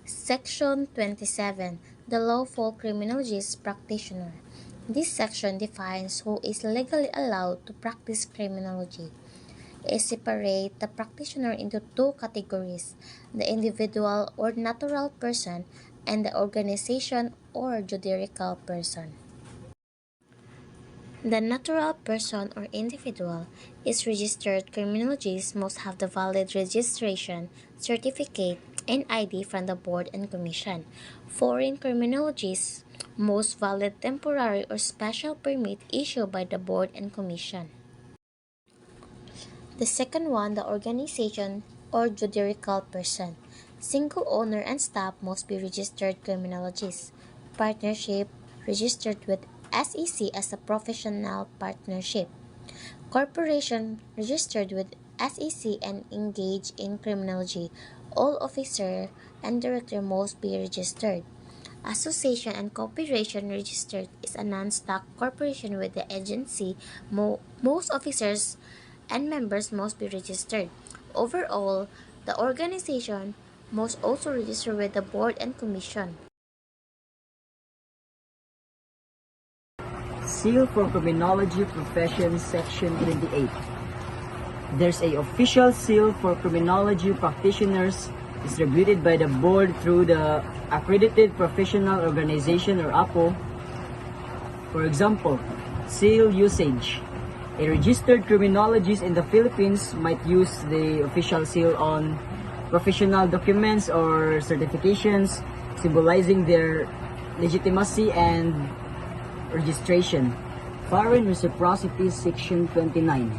Section 27. The Lawful Criminologist Practitioner. This section defines who is legally allowed to practice criminology. It separates the practitioner into two categories: the individual or natural person and the organization or juridical person. The natural person or individual is registered criminologists must have the valid registration, certificate, and ID from the board and commission. Foreign criminologists most valid temporary or special permit issued by the board and commission. The second one, the organization or juridical person. Single owner and staff must be registered criminologists. Partnership registered with SEC as a professional partnership. Corporation registered with SEC and engaged in criminology. All officer and director must be registered. Association and corporation registered is a non-stock corporation with the agency. Most officers and members must be registered. Overall, the organization must also register with the board and commission. Seal for Criminology Profession Section 28. There's a official seal for criminology practitioners distributed by the board through the Accredited Professional Organization or APO. For example, seal usage. A registered criminologist in the Philippines might use the official seal on professional documents or certifications symbolizing their legitimacy and registration. Foreign Reciprocity Section 29.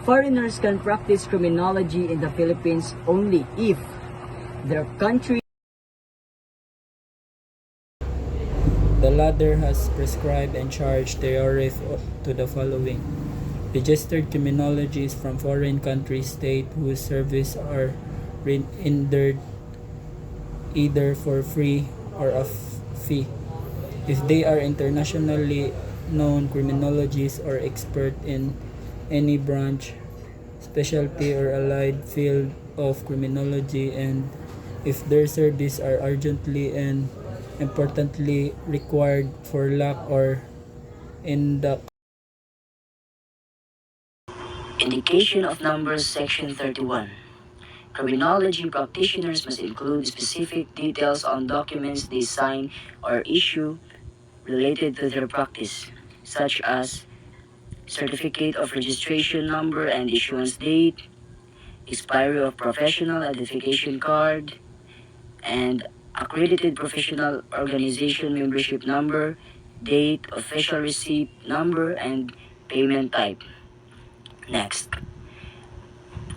Foreigners can practice criminology in the Philippines only if their country. The latter has prescribed and charged therewith to the following: registered criminologists from foreign countries state whose services are rendered either for free or a fee. If they are internationally known criminologists or expert in any branch, specialty, or allied field of criminology, and if their services are urgently and importantly required for lack or in the Indication of Numbers Section 31. Criminology practitioners must include specific details on documents they sign or issue related to their practice, such as certificate of registration number and issuance date, expiry of professional identification card, and accredited professional organization membership number, date, official receipt number, and payment type. Next,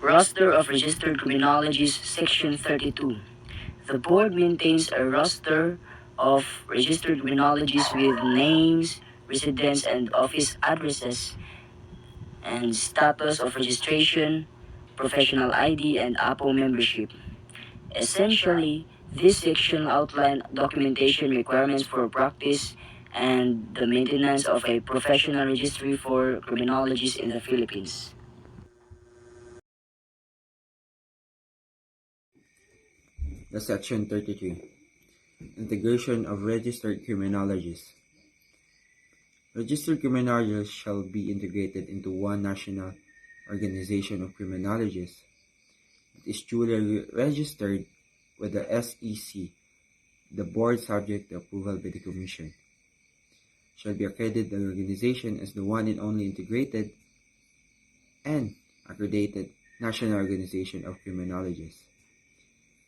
roster of registered criminologists, Section 32. The board maintains a roster of registered criminologists with names, residence, and office addresses, and status of registration, professional ID, and APO membership. Essentially, this section outlines documentation requirements for practice and the maintenance of a professional registry for criminologists in the Philippines. The Section 33. Integration of Registered Criminologists. Registered criminologists shall be integrated into one national organization of criminologists. It is duly registered with the SEC. The board, subject to approval by the Commission, shall be accredited the organization as the one and only integrated and accredited national organization of criminologists,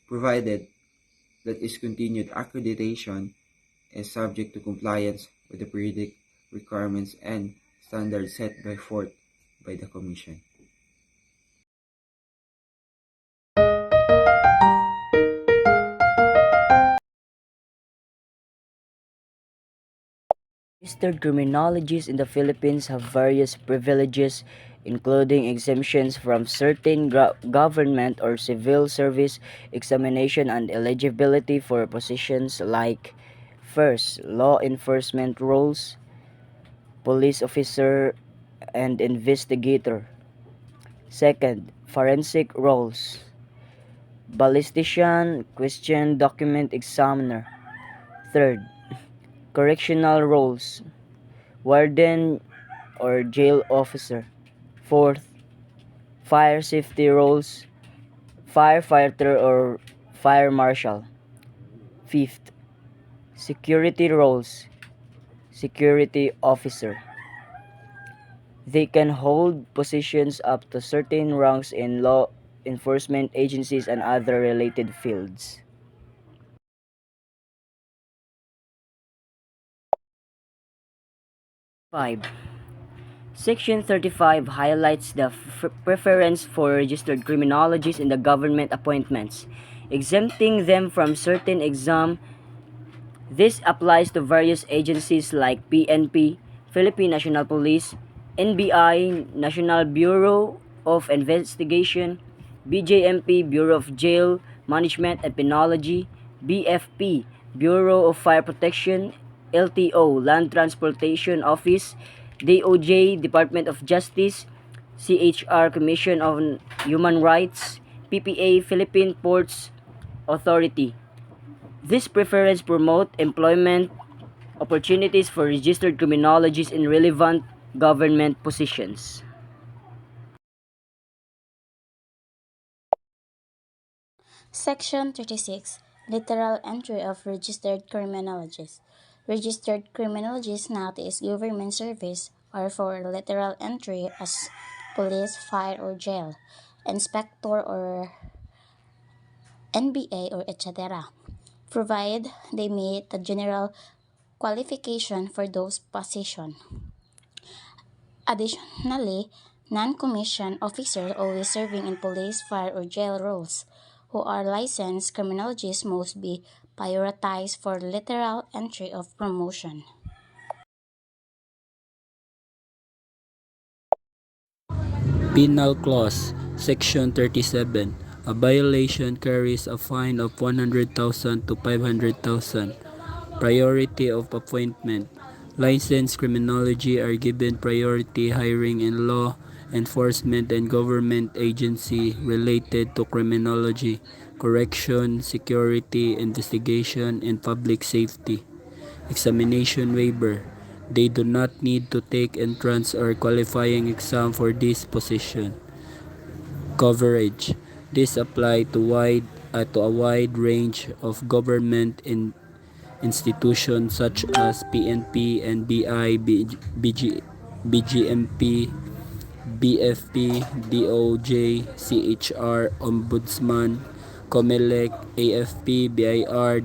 provided that its continued accreditation is subject to compliance with the periodic requirements and standards set forth by the Commission. Registered criminologists in the Philippines have various privileges, including exemptions from certain government or civil service examination and eligibility for positions like: first, law enforcement roles, police officer and investigator; second, forensic roles, ballistician, question document examiner. Third, correctional roles, warden or jail officer. Fourth, fire safety roles, firefighter or fire marshal. Fifth, security roles, security officer. They can hold positions up to certain ranks in law enforcement agencies and other related fields. 5. Section 35 highlights the preference for registered criminologists in the government appointments, exempting them from certain exam. This applies to various agencies like PNP, Philippine National Police, NBI, National Bureau of Investigation, BJMP, Bureau of Jail Management and Penology, BFP, Bureau of Fire Protection, LTO, Land Transportation Office, DOJ, Department of Justice, CHR, Commission on Human Rights, PPA, Philippine Ports Authority. This preference promote employment opportunities for registered criminologists in relevant government positions. Section 36. Literal entry of registered criminologists. Registered criminologists not is government service or for literal entry as police, fire, or jail, inspector, or NBA, or etc., provided they meet the general qualification for those positions. Additionally, non-commissioned officers always serving in police, fire, or jail roles who are licensed criminologists must be prioritized for literal entry of promotion. Penal Clause, Section 37. A violation carries a fine of 100,000 to 500,000. Priority of appointment. Licensed criminology are given priority hiring in law enforcement and government agency related to criminology, correction, security, investigation, and public safety. Examination waiver. They do not need to take entrance or qualifying exam for this position. Coverage. This apply to a wide range of government institutions such as PNP, NBI, BGMP, BFP, DOJ, CHR, Ombudsman, COMELEC, AFP, BIR,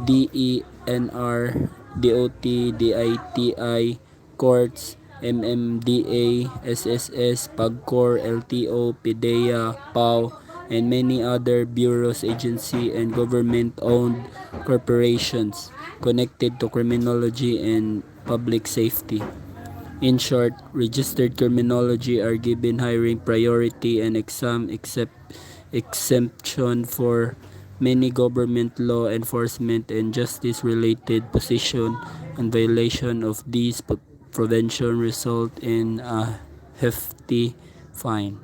DENR, DOT, DITI, courts, MMDA, SSS, PAGCOR, LTO, PIDEA, PAO, and many other bureaus, agency, and government-owned corporations connected to criminology and public safety. In short, registered criminology are given hiring priority and exemption for many government law enforcement and justice related position, and violation of these prevention result in a hefty fine.